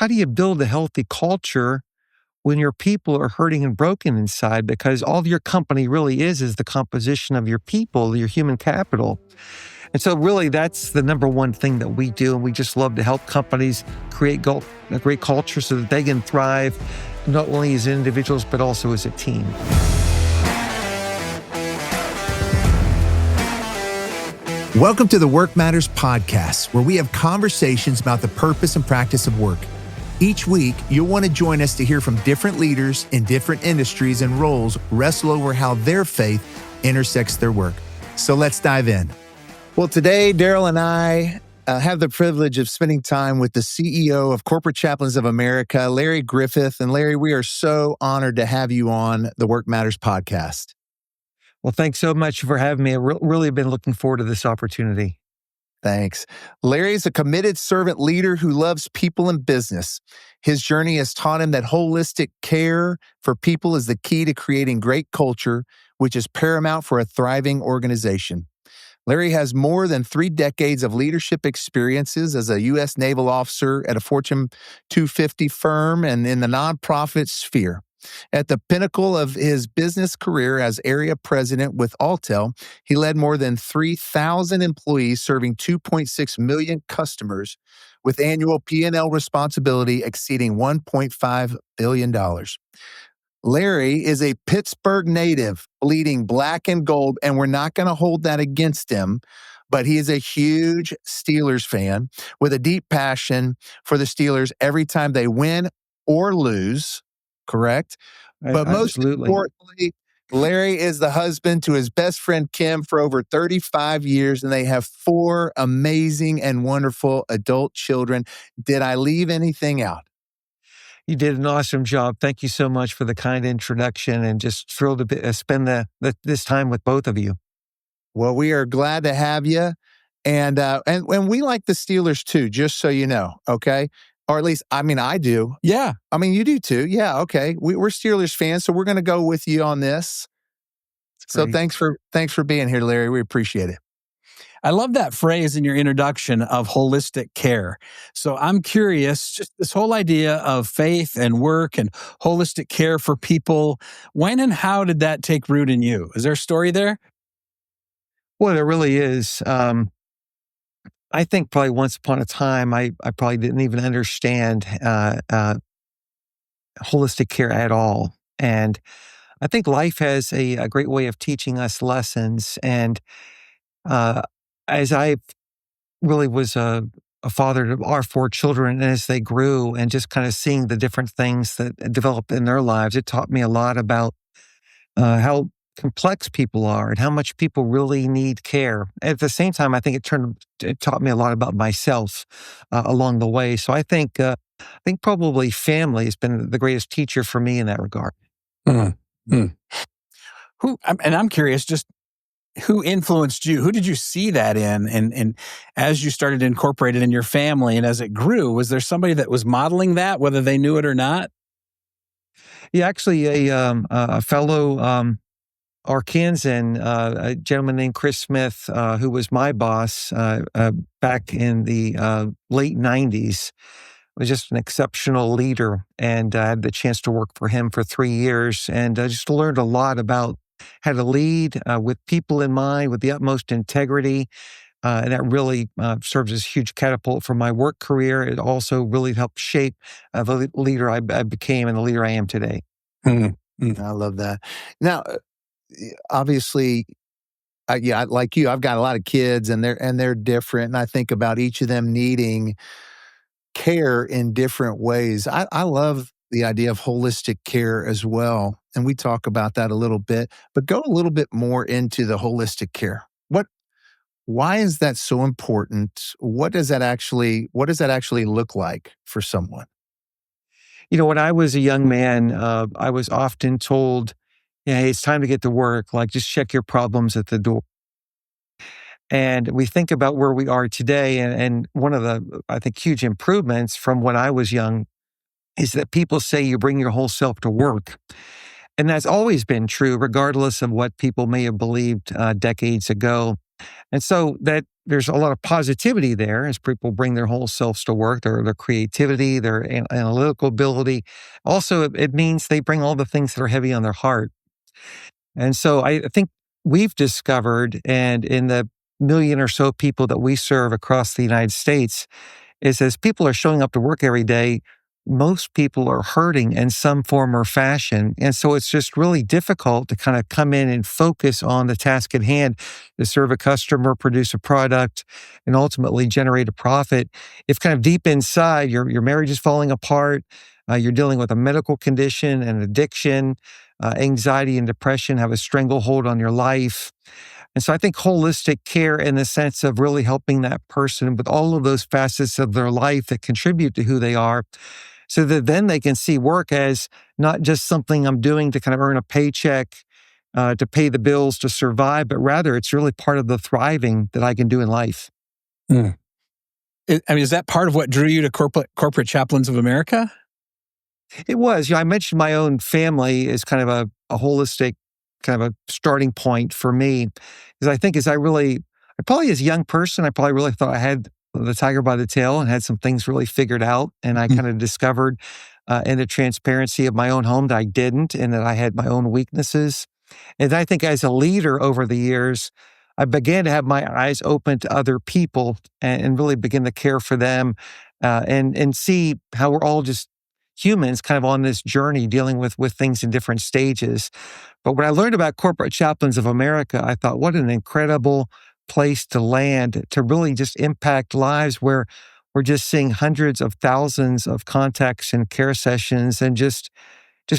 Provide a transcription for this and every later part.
how do you build a healthy culture when your people are hurting and broken inside? Because all your company really is the composition of your people, your human capital. And so really that's the number one thing that we do. And we just love to help companies create a great culture so that they can thrive, not only as individuals, but also as a team. Welcome to the Workmatters Podcast, where we have conversations about the purpose and practice of work. Each week, you'll want to join us to hear from different leaders in different industries and roles wrestle over how their faith intersects their work. So let's dive in. Well, today, Darrel and I have the privilege of spending time with the CEO of Corporate Chaplains of America, Larry Griffith. And Larry, we are so honored to have you on the Workmatters Podcast. Well, thanks so much for having me. I've really been looking forward to this opportunity. Thanks. Larry is a committed servant leader who loves people and business. His journey has taught him that holistic care for people is the key to creating great culture, which is paramount for a thriving organization. Larry has more than 3 decades of leadership experiences as a U.S. naval officer at a Fortune 250 firm and in the nonprofit sphere. At the pinnacle of his business career as area president with Altel, he led more than 3,000 employees serving 2.6 million customers with annual P&L responsibility exceeding $1.5 billion. Larry is a Pittsburgh native, bleeding black and gold, and we're not going to hold that against him, but he is a huge Steelers fan with a deep passion for the Steelers every time they win or lose. Correct? But most importantly, Larry is the husband to his best friend, Kim, for over 35 years, and they have 4 amazing and wonderful adult children. Did I leave anything out? You did an awesome job. Thank you so much for the kind introduction, and just thrilled to spend this time with both of you. Well, we are glad to have you. And we like the Steelers too, just so you know, okay? Or at least, I do. Yeah. You do too. Yeah, okay. We're Steelers fans, so we're going to go with you on this. So thanks for being here, Larry. We appreciate it. I love that phrase in your introduction of holistic care. So I'm curious, just this whole idea of faith and work and holistic care for people, when and how did that take root in you? Is there a story there? Well, there really is. I think probably once upon a time, I probably didn't even understand holistic care at all. And I think life has a great way of teaching us lessons. And as I really was a father to our 4 children, and as they grew and just kind of seeing the different things that developed in their lives, it taught me a lot about how complex people are and how much people really need care. At the same time, I think it taught me a lot about myself along the way. So I think probably family has been the greatest teacher for me in that regard. Mm-hmm. And I'm curious, just who influenced you? Who did you see that in? And as you started to incorporate it in your family and as it grew, was there somebody that was modeling that, whether they knew it or not? Yeah, actually a fellow Arkansan, a gentleman named Chris Smith, who was my boss back in the late 90s, was just an exceptional leader. And I had the chance to work for him for 3 years and just learned a lot about how to lead with people in mind, with the utmost integrity. And that really serves as a huge catapult for my work career. It also really helped shape the leader I became and the leader I am today. I love that. Now, obviously, like you, I've got a lot of kids, and they're different. And I think about each of them needing care in different ways. I love the idea of holistic care as well, and we talk about that a little bit. But go a little bit more into the holistic care. Why is that so important? What does that actually look like for someone? When I was a young man, I was often told, hey, it's time to get to work. Like, just check your problems at the door. And we think about where we are today. And one of the, I think, huge improvements from when I was young is that people say you bring your whole self to work. And that's always been true, regardless of what people may have believed decades ago. And so that there's a lot of positivity there as people bring their whole selves to work, their creativity, their analytical ability. Also, it means they bring all the things that are heavy on their heart. And so I think we've discovered, and in the million or so people that we serve across the United States, is as people are showing up to work every day, most people are hurting in some form or fashion. And so it's just really difficult to kind of come in and focus on the task at hand to serve a customer, produce a product, and ultimately generate a profit. If kind of deep inside your marriage is falling apart, you're dealing with a medical condition, an addiction, anxiety and depression have a stranglehold on your life. And so I think holistic care in the sense of really helping that person with all of those facets of their life that contribute to who they are, so that then they can see work as not just something I'm doing to kind of earn a paycheck, to pay the bills, to survive, but rather it's really part of the thriving that I can do in life. Mm. Is that part of what drew you to Corporate Chaplains of America? It was. I mentioned my own family as kind of a holistic kind of a starting point for me. Because I think I probably as a young person, I probably really thought I had the tiger by the tail and had some things really figured out. And I kind of discovered in the transparency of my own home that I didn't, and that I had my own weaknesses. And I think as a leader over the years, I began to have my eyes open to other people and really begin to care for them, and see how we're all just humans kind of on this journey dealing with things in different stages. But when I learned about Corporate Chaplains of America, I thought, what an incredible place to land to really just impact lives where we're just seeing hundreds of thousands of contacts and care sessions, and just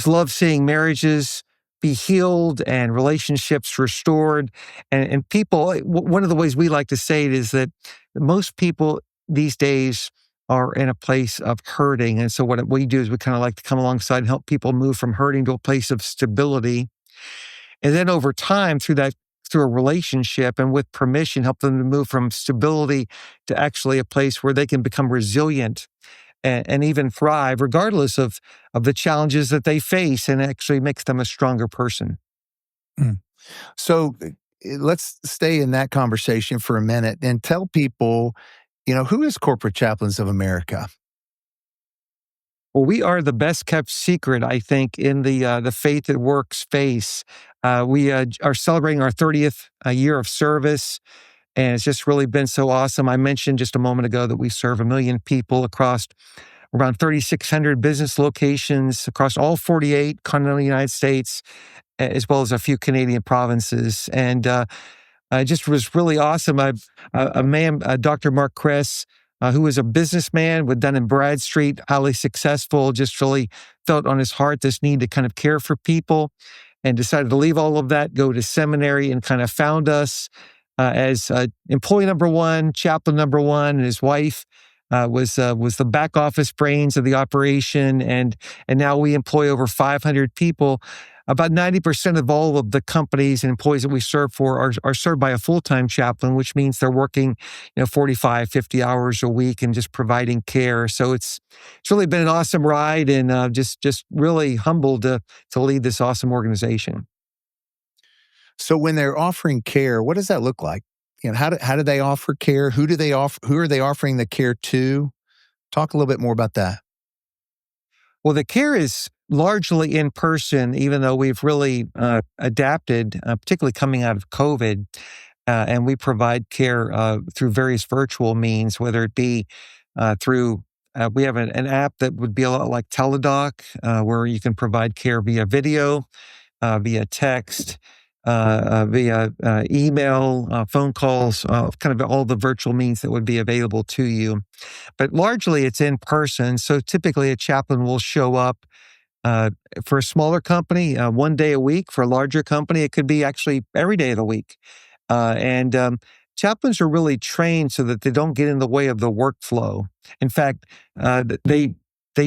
love seeing marriages be healed and relationships restored. And people, one of the ways we like to say it is that most people these days are in a place of hurting. And so what we do is we kind of like to come alongside and help people move from hurting to a place of stability. And then over time, through a relationship and with permission, help them to move from stability to actually a place where they can become resilient and even thrive regardless of the challenges that they face, and actually makes them a stronger person. Mm. So let's stay in that conversation for a minute and tell people, who is Corporate Chaplains of America? Well, we are the best kept secret, I think, in the faith at work space. We are celebrating our 30th year of service, and it's just really been so awesome. I mentioned just a moment ago that we serve 1 million people across around 3,600 business locations across all 48 continental United States, as well as a few Canadian provinces. And it just was really awesome. A man, Dr. Mark Kress, who was a businessman with Dun& Bradstreet, highly successful, just really felt on his heart this need to kind of care for people, and decided to leave all of that, go to seminary, and kind of found us as employee number one, chaplain number one, and his wife was the back office brains of the operation, and now we employ over 500 people. About 90% of all of the companies and employees that we serve for are served by a full-time chaplain, which means they're working 45, 50 hours a week and just providing care. So it's really been an awesome ride, and just really humbled to lead this awesome organization. So when they're offering care, what does that look like? How do they offer care? Who are they offering the care to? Talk a little bit more about that. Well, the care is largely in person, even though we've really adapted, particularly coming out of COVID, and we provide care through various virtual means, whether it be through we have an app that would be a lot like Teladoc, where you can provide care via video, via text, via email, phone calls, kind of all the virtual means that would be available to you. But largely it's in person. So typically a chaplain will show up for a smaller company, 1 day a week. For a larger company, it could be actually every day of the week. And chaplains are really trained so that they don't get in the way of the workflow. In fact, they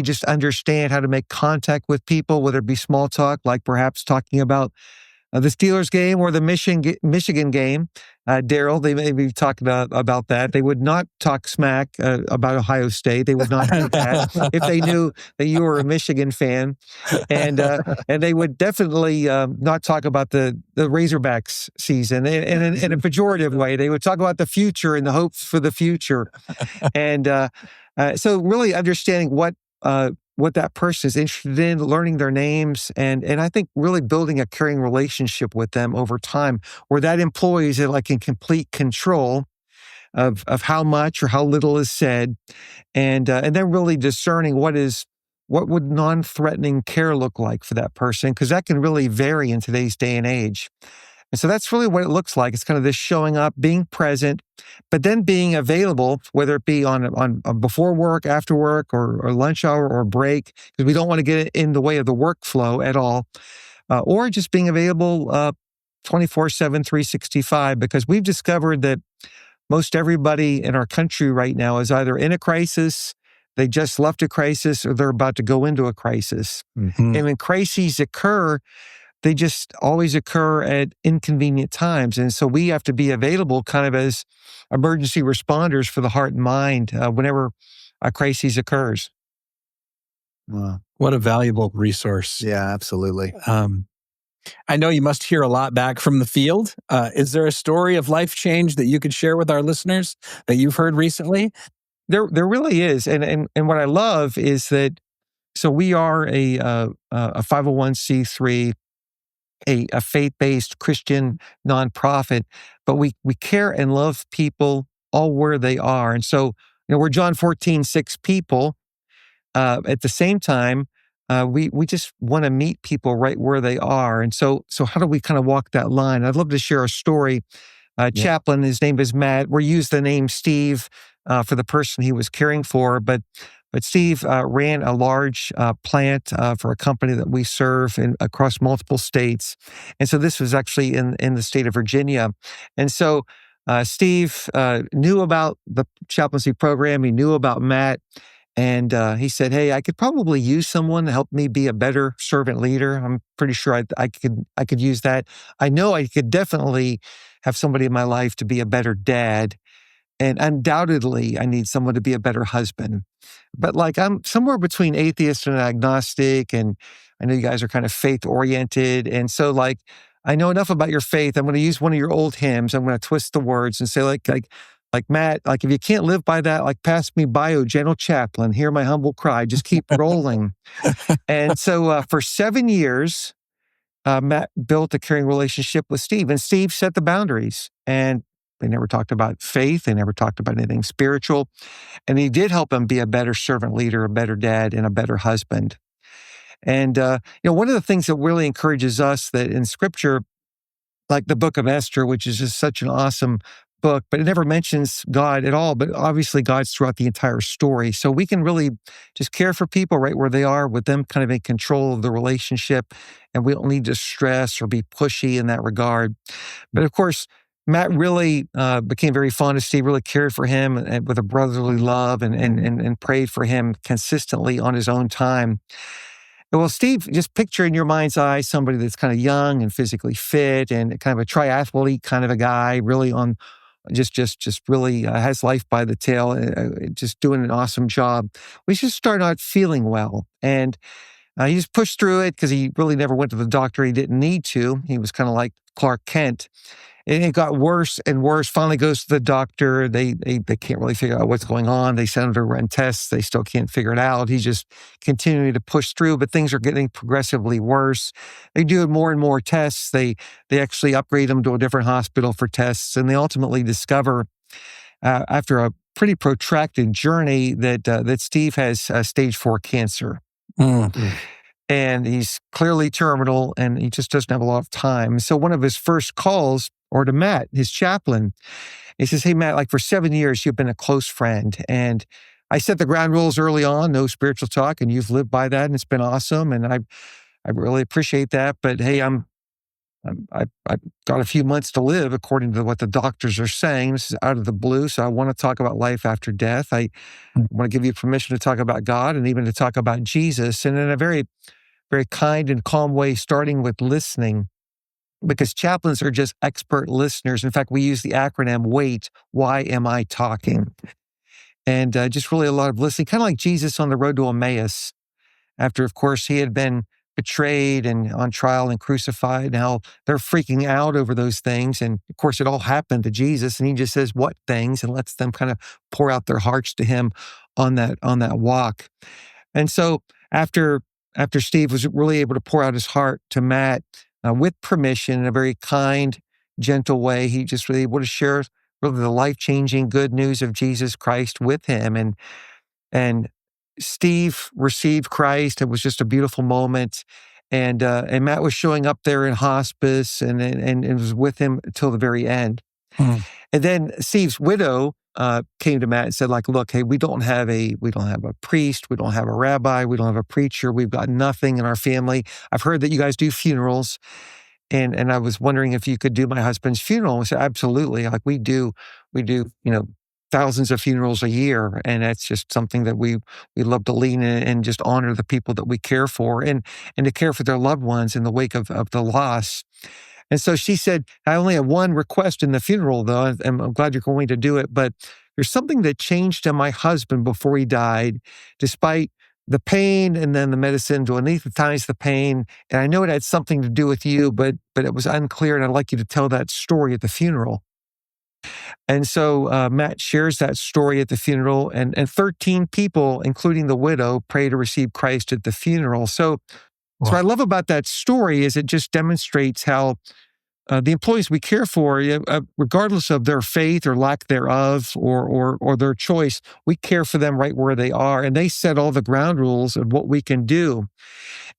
just understand how to make contact with people, whether it be small talk, like perhaps talking about the Steelers game or the Michigan game. Darrel, they maybe talk about that. They would not talk smack about Ohio State. They would not do that if they knew that you were a Michigan fan, and they would definitely not talk about the Razorbacks season in a pejorative way. They would talk about the future and the hopes for the future, and so really understanding what that person is interested in, learning their names, and I think really building a caring relationship with them over time, where that employee is like in complete control of how much or how little is said, and then really discerning what would non-threatening care look like for that person, because that can really vary in today's day and age. And so that's really what it looks like. It's kind of this showing up, being present, but then being available, whether it be on before work, after work, or lunch hour or break, because we don't want to get in the way of the workflow at all, or just being available 24/7, 365, because we've discovered that most everybody in our country right now is either in a crisis, they just left a crisis, or they're about to go into a crisis. Mm-hmm. And when crises occur, they just always occur at inconvenient times. And so we have to be available kind of as emergency responders for the heart and mind whenever a crisis occurs. Wow. What a valuable resource. Yeah, absolutely. I know you must hear a lot back from the field. Is there a story of life change that you could share with our listeners that you've heard recently? There really is. And what I love is that, so we are a 501c3, a faith-based Christian nonprofit, but we care and love people all where they are. And so, we're John 14:6 people. At the same time, we just want to meet people right where they are. And so how do we kind of walk that line? I'd love to share a story. Chaplain, his name is Matt. We use the name Steve for the person he was caring for, but Steve ran a large plant for a company that we serve across multiple states. And so this was actually in the state of Virginia. And so Steve knew about the chaplaincy program. He knew about Matt. And he said, "Hey, I could probably use someone to help me be a better servant leader. I'm pretty sure I could use that. I know I could definitely have somebody in my life to be a better dad. And undoubtedly, I need someone to be a better husband. But I'm somewhere between atheist and agnostic, and I know you guys are kind of faith-oriented. And so I know enough about your faith. I'm going to use one of your old hymns. I'm going to twist the words and say Matt, if you can't live by that, pass me by, O gentle chaplain, hear my humble cry, just keep rolling." And so for 7 years, Matt built a caring relationship with Steve, and Steve set the boundaries. And they never talked about faith. They never talked about anything spiritual. And he did help him be a better servant leader, a better dad, and a better husband. And, one of the things that really encourages us that in Scripture, like the book of Esther, which is just such an awesome book, but it never mentions God at all. But obviously God's throughout the entire story. So we can really just care for people right where they are, with them kind of in control of the relationship. And we don't need to stress or be pushy in that regard. But of course, Matt really became very fond of Steve, really cared for him and with a brotherly love, and prayed for him consistently on his own time. Well, Steve, just picture in your mind's eye somebody that's kind of young and physically fit and kind of a triathlete kind of a guy, really on just really has life by the tail, just doing an awesome job. We just started not feeling well. And he just pushed through it because he really never went to the doctor. He didn't need to. He was kind of like Clark Kent. And it got worse and worse. Finally goes to the doctor. They can't really figure out what's going on. They send him to run tests. They still can't figure it out. He's just continuing to push through, but things are getting progressively worse. They do more and more tests. They actually upgrade him to a different hospital for tests. And they ultimately discover, after a pretty protracted journey, that Steve has stage 4 cancer. Mm. And he's clearly terminal, and he just doesn't have a lot of time. So one of his first calls or to Matt, his chaplain, he says, "Hey, Matt, for 7 years, you've been a close friend. And I set the ground rules early on, no spiritual talk, and you've lived by that, and it's been awesome. And I really appreciate that. But hey, I've got a few months to live according to what the doctors are saying. This is out of the blue. So I want to talk about life after death. I want to give you permission to talk about God and even to talk about Jesus, and in a very, very kind and calm way, starting with listening. because chaplains are just expert listeners. In fact, we use the acronym WAIT, why am I talking? And just really a lot of listening, kind of like Jesus on the road to Emmaus, after, of course, he had been betrayed and on trial and crucified. Now they're freaking out over those things. And of course, it all happened to Jesus. And he just says, what things? And lets them kind of pour out their hearts to him on that walk. And so after Steve was really able to pour out his heart to Matt with permission in a very kind, gentle way, he just really able to share really the life-changing good news of Jesus Christ with him. And Steve received Christ. It was just a beautiful moment. And Matt was showing up there in hospice and was with him until the very end. And then Steve's widow came to Matt and said, like, look, hey, we don't have a priest, we don't have a rabbi, we don't have a preacher, we've got nothing in our family. I've heard that you guys do funerals. And I was wondering if you could do my husband's funeral. I said, absolutely. Like we do, thousands of funerals a year. And that's just something that we love to lean in and just honor the people that we care for and to care for their loved ones in the wake of the loss. And so she said, I only have one request in the funeral, though, and I'm glad you're going to do it, but there's something that changed in my husband before he died, despite the pain and then the medicine to anesthetize the pain. And I know it had something to do with you, but it was unclear, and I'd like you to tell that story at the funeral. And so Matt shares that story at the funeral, and 13 people, including the widow, pray to receive Christ at the funeral. So what I love about that story is it just demonstrates how the employees we care for, regardless of their faith or lack thereof or their choice, we care for them right where they are. And they set all the ground rules of what we can do.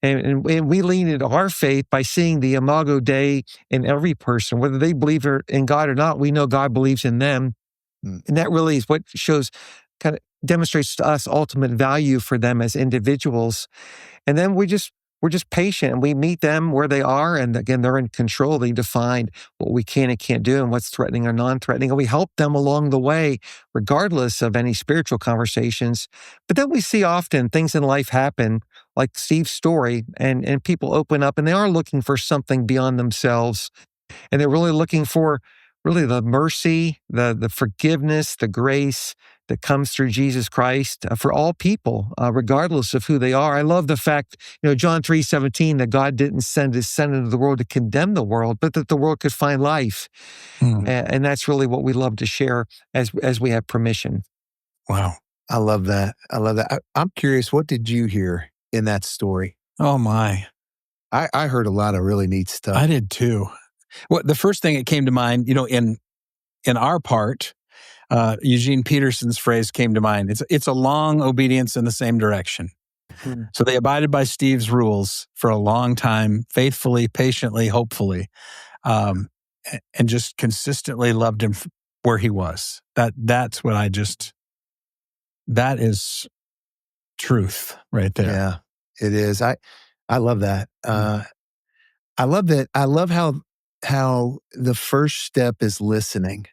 And we lean into our faith by seeing the imago Dei in every person, whether they believe in God or not. We know God believes in them. And that really is what kind of demonstrates to us ultimate value for them as individuals. And then we're just patient, and we meet them where they are. And again, they're in control. They define what we can and can't do and what's threatening or non-threatening. And we help them along the way, regardless of any spiritual conversations. But then we see often things in life happen, like Steve's story, and people open up and they are looking for something beyond themselves. And they're really looking for the mercy, the forgiveness, the grace that comes through Jesus Christ for all people, regardless of who they are. I love the fact, John 3:17, that God didn't send his son into the world to condemn the world, but that the world could find life. And that's really what we love to share as we have permission. Wow. I love that. I'm curious, what did you hear in that story? Oh my. I heard a lot of really neat stuff. I did too. Well, the first thing that came to mind, in our part, Eugene Peterson's phrase came to mind. It's a long obedience in the same direction. So they abided by Steve's rules for a long time, faithfully, patiently, hopefully, and just consistently loved him where he was. That's what that is truth right there. Yeah, it is. I love that. I love that. I love how the first step is listening.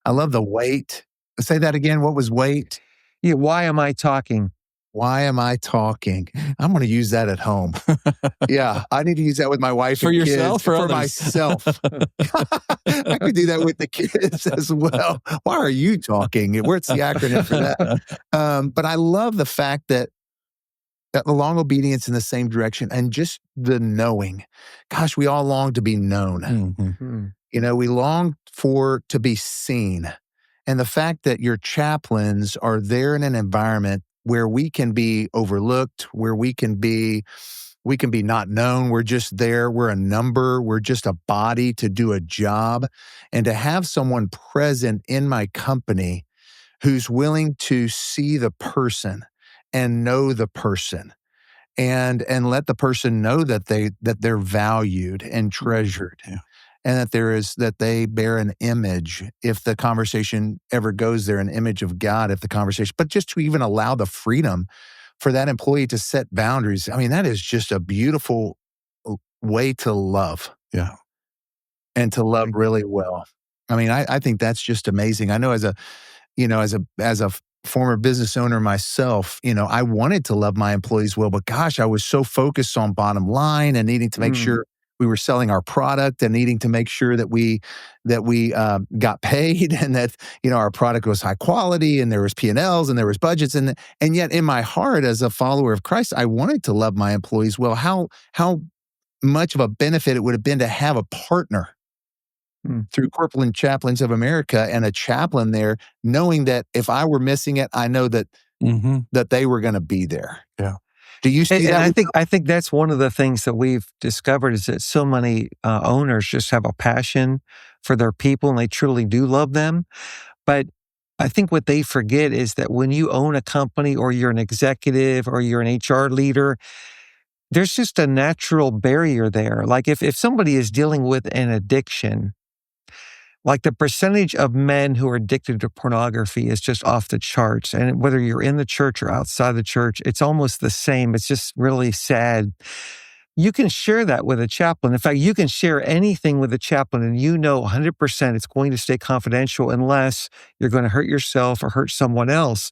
I love the wait. Say that again. What was wait? Yeah. Why am I talking? Why am I talking? I'm going to use that at home. Yeah, I need to use that with my wife for and yourself, kids. For myself. I could do that with the kids as well. Why are you talking? Where's the acronym for that? But I love the fact that the long obedience in the same direction and just the knowing. Gosh, we all long to be known. We long to be seen. And the fact that your chaplains are there in an environment where we can be overlooked, where we can be not known. We're just there. We're a number. We're just a body to do a job. And to have someone present in my company who's willing to see the person and know the person and let the person know that they're valued and treasured. Yeah. And that they bear an image, if the conversation ever goes there, an image of God, but just to even allow the freedom for that employee to set boundaries. I mean, that is just a beautiful way to love. Yeah. And to love really well. I mean, I think that's just amazing. I know as a former business owner myself, I wanted to love my employees well, but gosh, I was so focused on bottom line and needing to make sure were selling our product and needing to make sure that we got paid and that our product was high quality and there was P&Ls and there was budgets and yet in my heart as a follower of Christ, I wanted to love my employees well. How much of a benefit it would have been to have a partner through Corporate Chaplains of America and a chaplain there, knowing that if I were missing it, I know that that they were going to be there. Yeah. Do you see that? And I think that's one of the things that we've discovered is that so many owners just have a passion for their people and they truly do love them. But I think what they forget is that when you own a company or you're an executive or you're an HR leader, there's just a natural barrier there. Like if somebody is dealing with an addiction, like the percentage of men who are addicted to pornography is just off the charts. And whether you're in the church or outside the church, it's almost the same. It's just really sad. You can share that with a chaplain. In fact, you can share anything with a chaplain and 100% it's going to stay confidential unless you're going to hurt yourself or hurt someone else.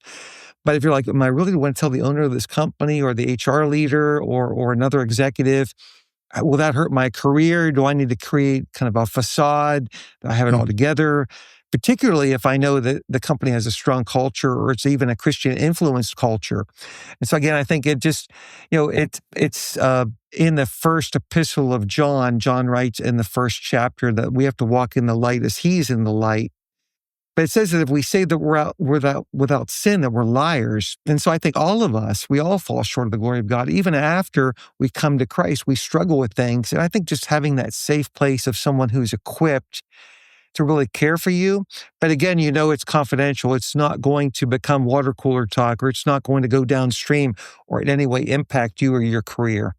But if you're like, am I really going to tell the owner of this company or the HR leader or another executive, will that hurt my career? Do I need to create kind of a facade that I have it all together? Particularly if I know that the company has a strong culture or it's even a Christian influenced culture. And so again, I think it just, it's in the first epistle of John, John writes in the first chapter that we have to walk in the light as he's in the light. But it says that if we say that we're without sin, that we're liars. And so I think all of us, we all fall short of the glory of God. Even after we come to Christ, we struggle with things. And I think just having that safe place of someone who's equipped to really care for you. But again, it's confidential. It's not going to become water cooler talk, or it's not going to go downstream or in any way impact you or your career.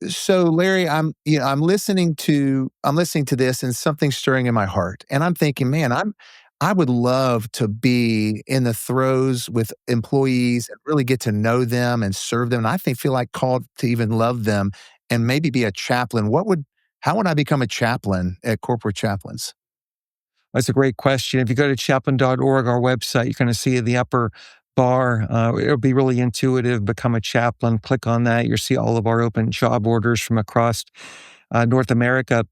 So Larry, I'm listening to this and something's stirring in my heart. And I'm thinking, man, I would love to be in the throes with employees and really get to know them and serve them. And I feel like called to even love them and maybe be a chaplain. How would I become a chaplain at Corporate Chaplains? That's a great question. If you go to chaplain.org, our website, you're going to see in the upper bar, it'll be really intuitive, become a chaplain. Click on that. You'll see all of our open job orders from across North America.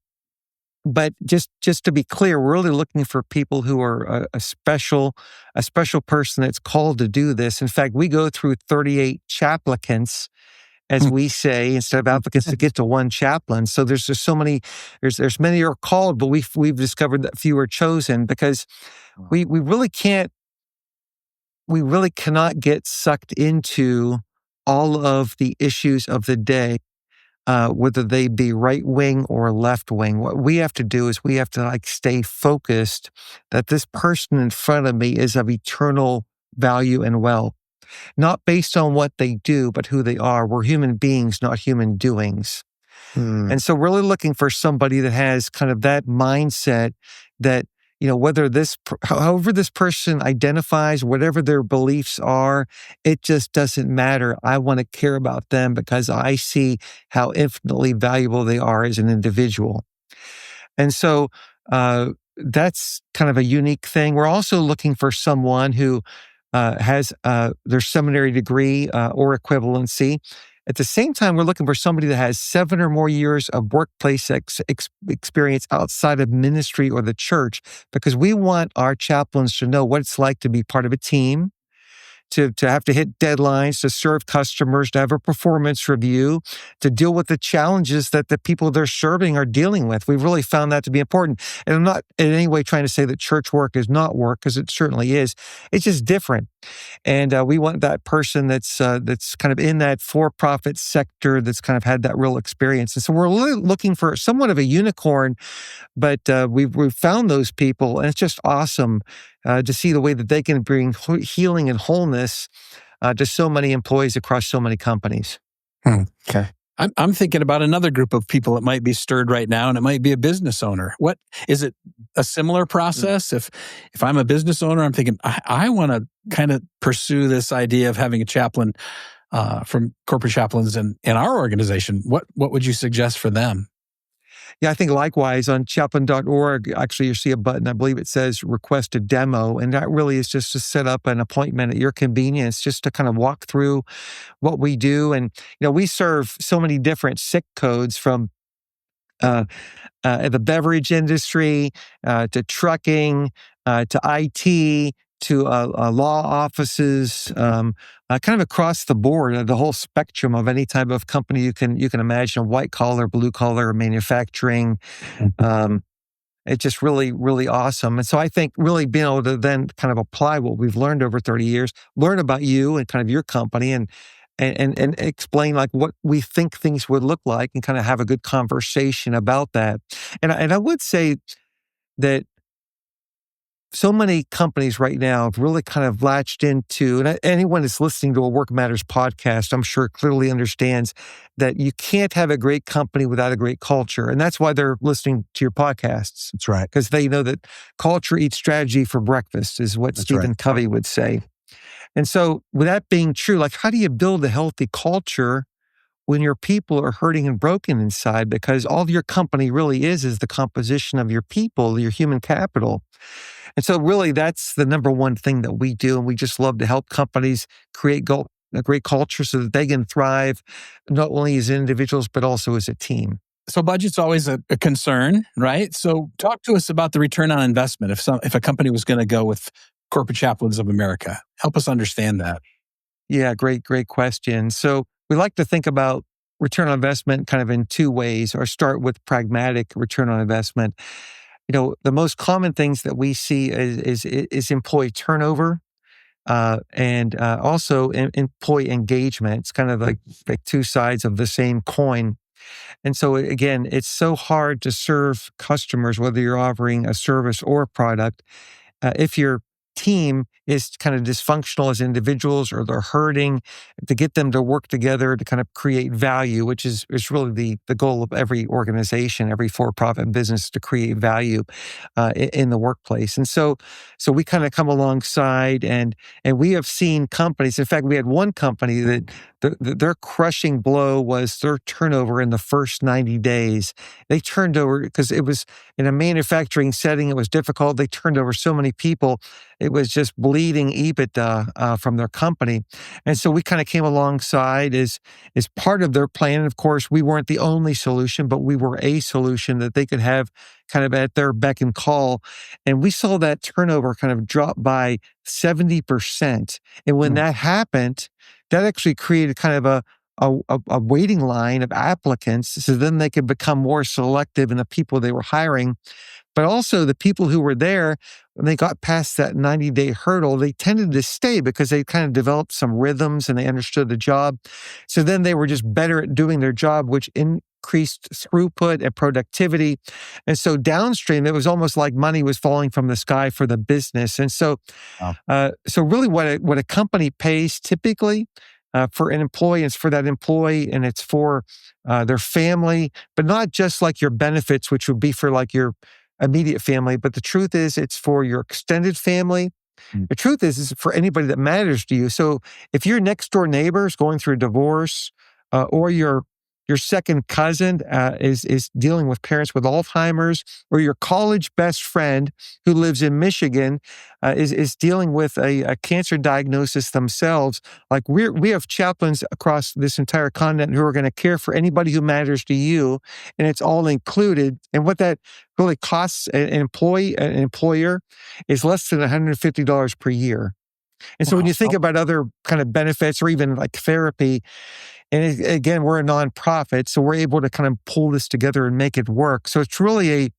But just to be clear, we're really looking for people who are a special person that's called to do this. In fact, we go through 38 chaplains, as we say, instead of applicants to get to one chaplain. So there's just so many, there's many are called, but we've discovered that few are chosen because we really cannot get sucked into all of the issues of the day. Whether they be right wing or left wing. What we have to do is we have to stay focused that this person in front of me is of eternal value and wealth, not based on what they do, but who they are. We're human beings, not human doings. And so really looking for somebody that has kind of that mindset that, however this person identifies, whatever their beliefs are, it just doesn't matter. I want to care about them because I see how infinitely valuable they are as an individual. And so that's kind of a unique thing. We're also looking for someone who has their seminary degree or equivalency. At the same time, we're looking for somebody that has 7 or more years of workplace experience outside of ministry or the church, because we want our chaplains to know what it's like to be part of a team, to have to hit deadlines, to serve customers, to have a performance review, to deal with the challenges that the people they're serving are dealing with. We've really found that to be important. And I'm not in any way trying to say that church work is not work, because it certainly is. It's just different. And we want that person that's kind of in that for-profit sector that's kind of had that real experience. And so we're really looking for somewhat of a unicorn, but we've found those people, and it's just awesome to see the way that they can bring healing and wholeness to so many employees across so many companies. Okay. I'm thinking about another group of people that might be stirred right now, and it might be a business owner. What is it? A similar process? If I'm a business owner, I'm thinking I want to kind of pursue this idea of having a chaplain from Corporate Chaplains in our organization. What would you suggest for them? Yeah, I think likewise on chaplain.org, actually you see a button, I believe it says request a demo. And that really is just to set up an appointment at your convenience, just to kind of walk through what we do. And, we serve so many different SIC codes from the beverage industry, to trucking, to IT, to law offices, kind of across the board, the whole spectrum of any type of company you can imagine, white collar, blue collar, manufacturing. It's just really, really awesome. And so I think really being able to then kind of apply what we've learned over 30 years, learn about you and kind of your company and explain like what we think things would look like and kind of have a good conversation about that. And I would say that so many companies right now have really kind of latched into, and anyone that's listening to a Workmatters podcast, I'm sure clearly understands that you can't have a great company without a great culture. And that's why they're listening to your podcasts. That's right. Because they know that culture eats strategy for breakfast is what Stephen Covey would say. And so with that being true, like how do you build a healthy culture when your people are hurting and broken inside? Because all your company really is the composition of your people, your human capital. And so really that's the number one thing that we do. And we just love to help companies create a great culture so that they can thrive, not only as individuals, but also as a team. So budget's always a concern, right? So talk to us about the return on investment. If a company was going to go with Corporate Chaplains of America, help us understand that. Yeah, great question. So we like to think about return on investment kind of in two ways, or start with pragmatic return on investment. The most common things that we see is employee turnover and also employee engagement. It's kind of like two sides of the same coin. And so again, it's so hard to serve customers, whether you're offering a service or a product, if your team is kind of dysfunctional as individuals or they're hurting, to get them to work together to kind of create value, which is really the goal of every organization, every for-profit business, to create value in the workplace. And so we kind of come alongside and we have seen companies. In fact, we had one company that their crushing blow was their turnover in the first 90 days. They turned over, because it was in a manufacturing setting, it was difficult. They turned over so many people. It was just bleeding EBITDA from their company. And so we kind of came alongside as part of their plan. And of course, we weren't the only solution, but we were a solution that they could have kind of at their beck and call. And we saw that turnover kind of drop by 70%. And when that happened, that actually created kind of a waiting line of applicants. So then they could become more selective in the people they were hiring. But also the people who were there, when they got past that 90-day hurdle, they tended to stay because they kind of developed some rhythms and they understood the job. So then they were just better at doing their job, which increased throughput and productivity. And so downstream, it was almost like money was falling from the sky for the business. And so, so really what a company pays typically for an employee, it's for that employee and it's for their family, but not just like your benefits, which would be for like your immediate family. But the truth is it's for your extended family. The truth is for anybody that matters to you. So if your next door neighbor is going through a divorce or your second cousin is dealing with parents with Alzheimer's, or your college best friend who lives in Michigan is dealing with a cancer diagnosis themselves. Like we have chaplains across this entire continent who are going to care for anybody who matters to you, and it's all included. And what that really costs an employer is less than $150 per year. And so when you think about other kind of benefits or even like therapy, and again, we're a nonprofit, so we're able to kind of pull this together and make it work. So it's really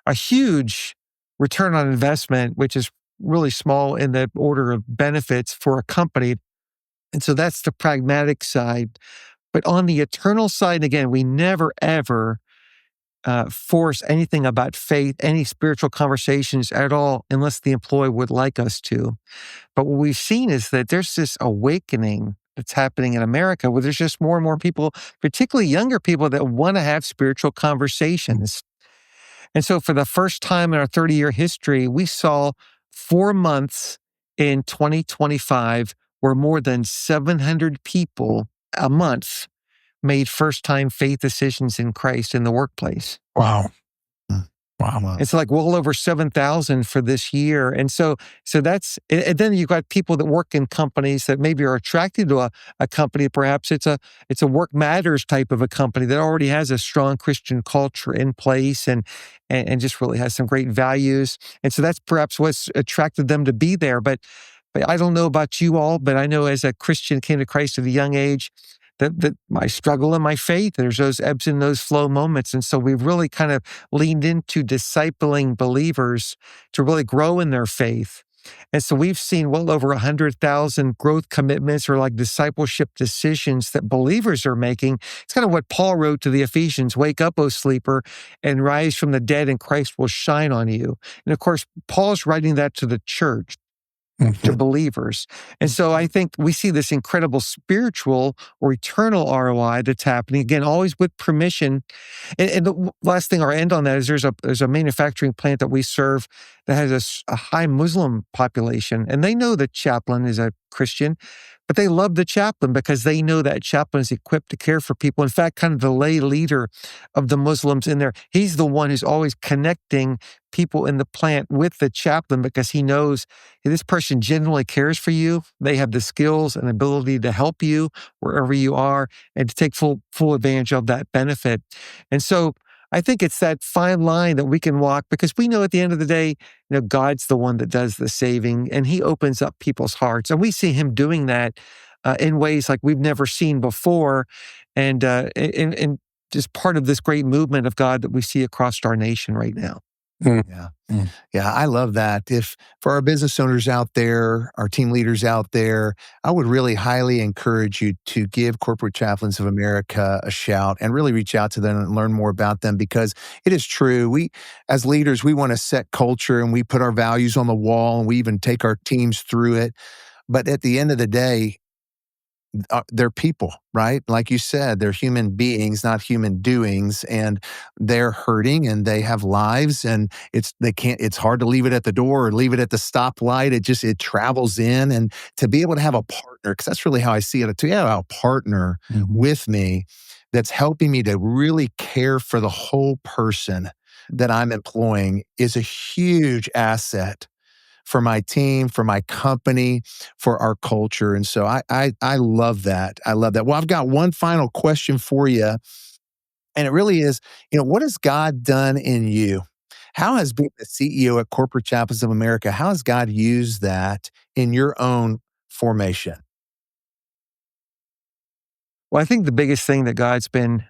a huge return on investment, which is really small in the order of benefits for a company. And so that's the pragmatic side. But on the eternal side, again, we never, ever force anything about faith, any spiritual conversations at all, unless the employee would like us to. But what we've seen is that there's this awakening that's happening in America where there's just more and more people, particularly younger people, that want to have spiritual conversations. And so for the first time in our 30-year history, we saw 4 months in 2025 where more than 700 people a month made first-time faith decisions in Christ in the workplace. Wow. Wow. It's like well over 7,000 for this year. And so and then you've got people that work in companies that maybe are attracted to a company. Perhaps it's a Workmatters type of a company that already has a strong Christian culture in place and just really has some great values. And so that's perhaps what's attracted them to be there. But I don't know about you all, but I know as a Christian came to Christ at a young age, that my struggle in my faith, there's those ebbs and those flow moments. And so we've really kind of leaned into discipling believers to really grow in their faith. And so we've seen well over 100,000 growth commitments or like discipleship decisions that believers are making. It's kind of what Paul wrote to the Ephesians, wake up, O sleeper, and rise from the dead, and Christ will shine on you. And of course, Paul's writing that to the church, to believers. And so I think we see this incredible spiritual or eternal ROI that's happening, again, always with permission. And the last thing I'll end on that is there's a manufacturing plant that we serve that has a high Muslim population. And they know the chaplain is a Christian, but they love the chaplain because they know that chaplain is equipped to care for people. In fact, kind of the lay leader of the Muslims in there, he's the one who's always connecting people in the plant with the chaplain because he knows this person genuinely cares for you. They have the skills and ability to help you wherever you are and to take full advantage of that benefit. And so I think it's that fine line that we can walk because we know at the end of the day, God's the one that does the saving and he opens up people's hearts. And we see him doing that in ways like we've never seen before. And just part of this great movement of God that we see across our nation right now. Yeah. Yeah, I love that. If for our business owners out there, our team leaders out there, I would really highly encourage you to give Corporate Chaplains of America a shout and really reach out to them and learn more about them because it is true. We, as leaders, we want to set culture and we put our values on the wall and we even take our teams through it. But at the end of the day, they're people, right? Like you said, they're human beings, not human doings, and they're hurting and they have lives and it's hard to leave it at the door or leave it at the stoplight. It travels in and to be able to have a partner, because that's really how I see it, to have a partner with me that's helping me to really care for the whole person that I'm employing is a huge asset for my team, for my company, for our culture. And so I love that. I love that. Well, I've got one final question for you. And it really is, what has God done in you? How has being the CEO at Corporate Chaplains of America, how has God used that in your own formation? Well, I think the biggest thing that God's been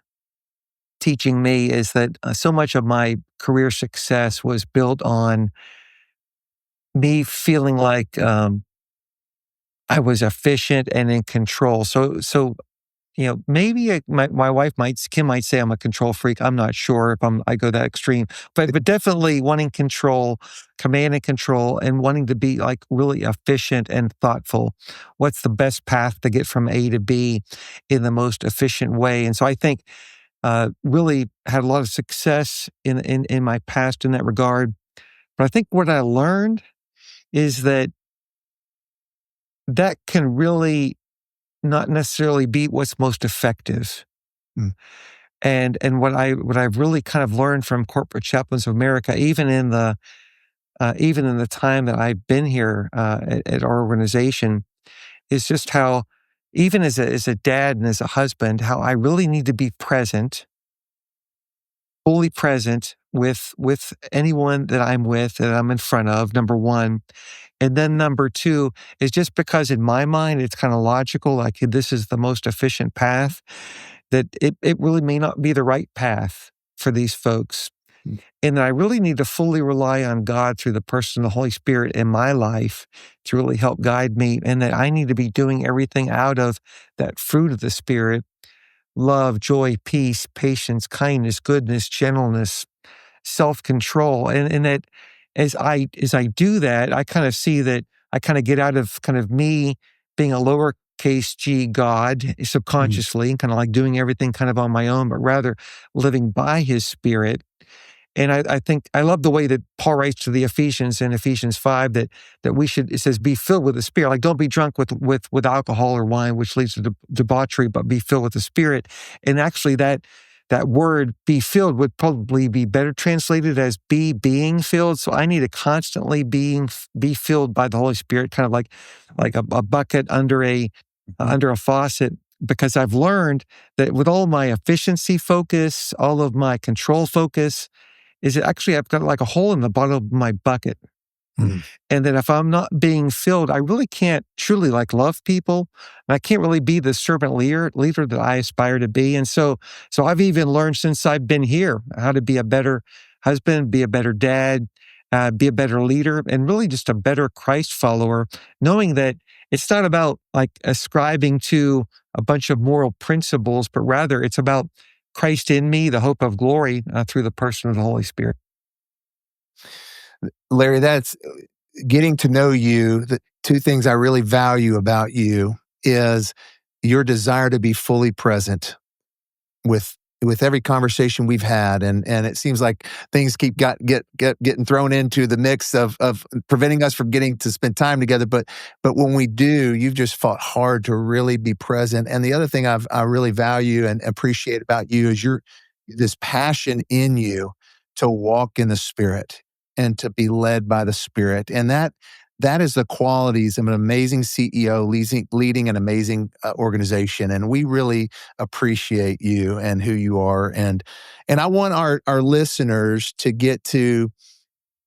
teaching me is that so much of my career success was built on me feeling like I was efficient and in control. So maybe my wife Kim might say I'm a control freak. I'm not sure if I go that extreme, but definitely wanting control, command and control, and wanting to be like really efficient and thoughtful. What's the best path to get from A to B in the most efficient way? And so I think really had a lot of success in my past in that regard. But I think what I learned is that can really not necessarily be what's most effective. And what I've really kind of learned from Corporate Chaplains of America, even in the time that I've been here at our organization, is just how, even as a dad and as a husband, how I really need to be present, fully present with anyone that I'm with, that I'm in front of, number one. And then number two is just because in my mind, it's kind of logical, like this is the most efficient path, that it really may not be the right path for these folks. And that I really need to fully rely on God through the person of the Holy Spirit in my life to really help guide me. And that I need to be doing everything out of that fruit of the Spirit: love, joy, peace, patience, kindness, goodness, gentleness, self-control. And that as I do that, I kind of see that I kind of get out of kind of me being a lowercase g God subconsciously and kind of like doing everything kind of on my own, but rather living by his Spirit. And I think I love the way that Paul writes to the Ephesians in Ephesians 5 that we should, it says, be filled with the Spirit. Like, don't be drunk with alcohol or wine, which leads to debauchery, but be filled with the Spirit. And actually that that word "be filled" would probably be better translated as being filled. So I need to constantly be filled by the Holy Spirit, kind of like a bucket under a faucet, because I've learned that with all my efficiency focus, all of my control focus, is that actually I've got like a hole in the bottom of my bucket. Mm. And that if I'm not being filled, I really can't truly love people. And I can't really be the servant leader that I aspire to be. And so I've even learned since I've been here how to be a better husband, be a better dad, be a better leader, and really just a better Christ follower, knowing that it's not about ascribing to a bunch of moral principles, but rather it's about Christ in me, the hope of glory through the person of the Holy Spirit. Larry, that's getting to know you. The two things I really value about you is your desire to be fully present with every conversation we've had, and it seems like things keep getting thrown into the mix of preventing us from getting to spend time together. But when we do, you've just fought hard to really be present. And the other thing I really value and appreciate about you is this passion in you to walk in the Spirit and to be led by the Spirit. And that is the qualities of an amazing CEO leading an amazing organization. And we really appreciate you and who you are. And I want our listeners to get to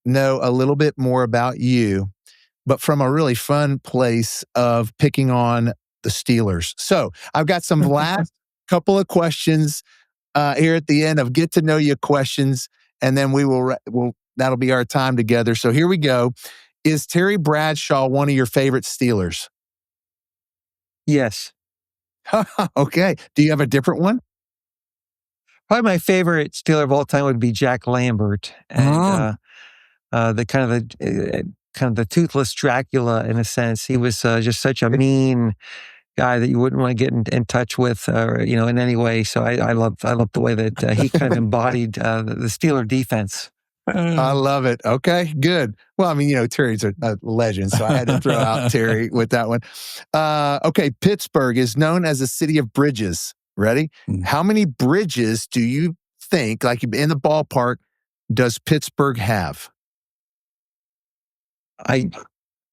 know a little bit more about you, but from a really fun place of picking on the Steelers. So I've got some last couple of questions here at the end of get to know you questions, and then we'll that'll be our time together. So here we go. Is Terry Bradshaw one of your favorite Steelers? Yes. Okay. Do you have a different one? Probably my favorite Steeler of all time would be Jack Lambert, and the kind of the toothless Dracula in a sense. He was just such a mean guy that you wouldn't want to get in touch with, in any way. So I love the way that he kind of embodied the Steeler defense. I love it. Okay, good. Well, I mean, Terry's a legend, so I had to throw out Terry with that one. Okay, Pittsburgh is known as a city of bridges. Ready? How many bridges do you think, like in the ballpark, does Pittsburgh have? I'm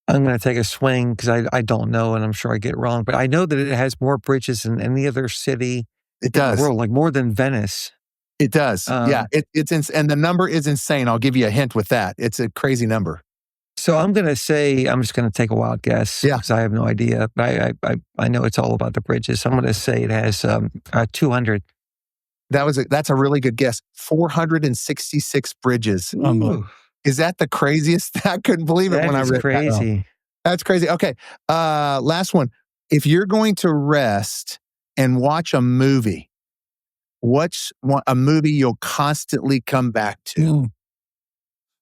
going to take a swing because I don't know, and I'm sure I get it wrong, but I know that it has more bridges than any other city in the world, like more than Venice. It does. Yeah, and the number is insane. I'll give you a hint with that. It's a crazy number. So I'm going to say, I'm just going to take a wild guess because I have no idea, but I know it's all about the bridges. So I'm going to say it has 200. That's a really good guess. 466 bridges. Is that the craziest? I couldn't believe it when I read that. That's crazy. That's crazy. Okay, last one. If you're going to rest and watch a movie, what's a movie you'll constantly come back to?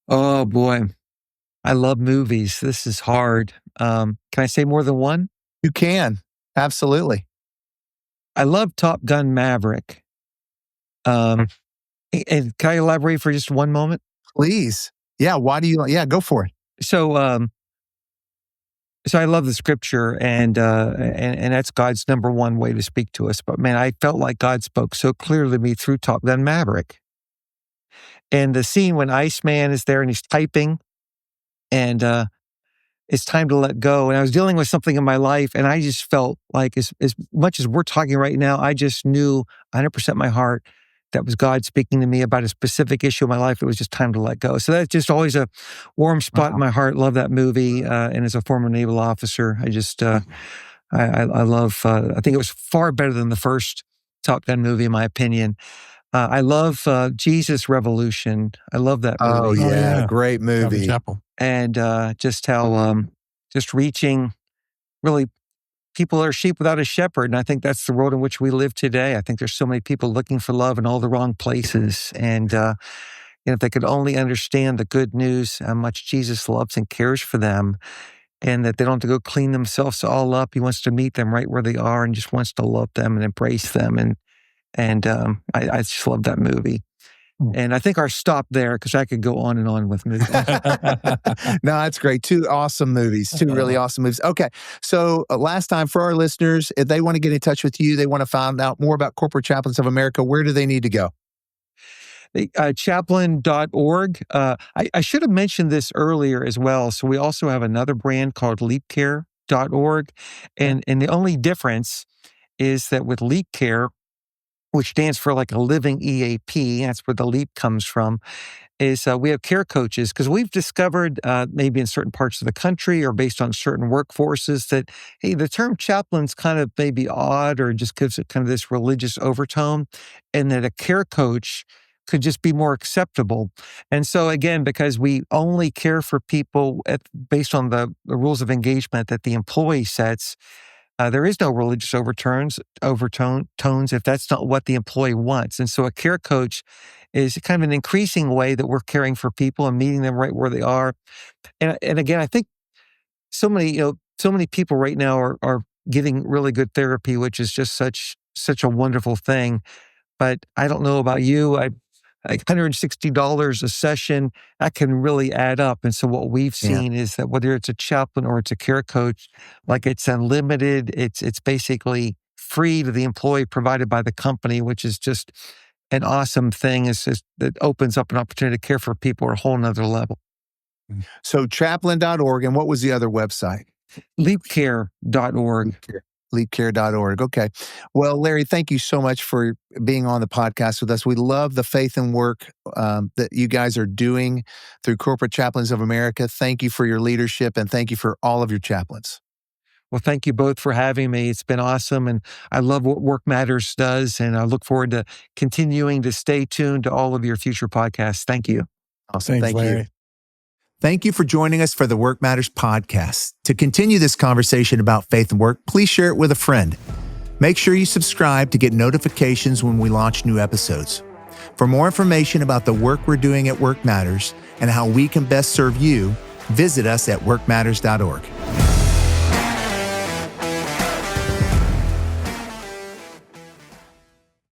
Oh boy, I love movies. This is hard. Can I say more than one? You can. Absolutely. I love Top Gun Maverick. And can I elaborate for just one moment? Please. Yeah. Why do you? Yeah, go for it. So I love the scripture, and that's God's number one way to speak to us. But man, I felt like God spoke so clearly to me through Top Gun Maverick. And the scene when Iceman is there and he's typing, and it's time to let go. And I was dealing with something in my life, and I just felt like as much as we're talking right now, I just knew 100% my heart that was God speaking to me about a specific issue in my life. It was just time to let go. So that's just always a warm spot in my heart. Love that movie. And as a former naval officer, I just, I love, I think it was far better than the first Top Gun movie, in my opinion. I love Jesus Revolution. I love that movie. Oh, yeah. Great movie. And just how, just reaching really, people are sheep without a shepherd. And I think that's the world in which we live today. I think there's so many people looking for love in all the wrong places. And if they could only understand the good news, how much Jesus loves and cares for them, and that they don't have to go clean themselves all up. He wants to meet them right where they are and just wants to love them and embrace them. And I just love that movie. And I think I'll stop there because I could go on and on with movies. No, that's great. Two awesome movies, two really awesome movies. Okay. So last time for our listeners, if they want to get in touch with you, they want to find out more about Corporate Chaplains of America, where do they need to go? Chaplain.org. I should have mentioned this earlier as well. So we also have another brand called leapcare.org. And the only difference is that with Leap Care, which stands for like a living EAP, that's where the LEAP comes from, is we have care coaches because we've discovered maybe in certain parts of the country or based on certain workforces that, hey, the term chaplain's kind of maybe odd or just gives it kind of this religious overtone, and that a care coach could just be more acceptable. And so again, because we only care for people based on the rules of engagement that the employee sets, there is no religious overtones if that's not what the employee wants. And so a care coach is kind of an increasing way that we're caring for people and meeting them right where they are. And again, I think so many people right now are getting really good therapy, which is just such a wonderful thing. But I don't know about you. Like $160 a session, that can really add up. And so what we've seen is that whether it's a chaplain or it's a care coach, like it's unlimited, it's basically free to the employee, provided by the company, which is just an awesome thing. It opens up an opportunity to care for people at a whole nother level. So chaplain.org, and what was the other website? Leapcare.org. Leapcare.org. Okay. Well, Larry, thank you so much for being on the podcast with us. We love the faith and work that you guys are doing through Corporate Chaplains of America. Thank you for your leadership, and thank you for all of your chaplains. Well, thank you both for having me. It's been awesome, and I love what Workmatters does, and I look forward to continuing to stay tuned to all of your future podcasts. Thank you. Awesome. Thanks, Thank Larry. you. Thank you for joining us for the Workmatters Podcast. To continue this conversation about faith and work, please share it with a friend. Make sure you subscribe to get notifications when we launch new episodes. For more information about the work we're doing at Workmatters and how we can best serve you, visit us at workmatters.org.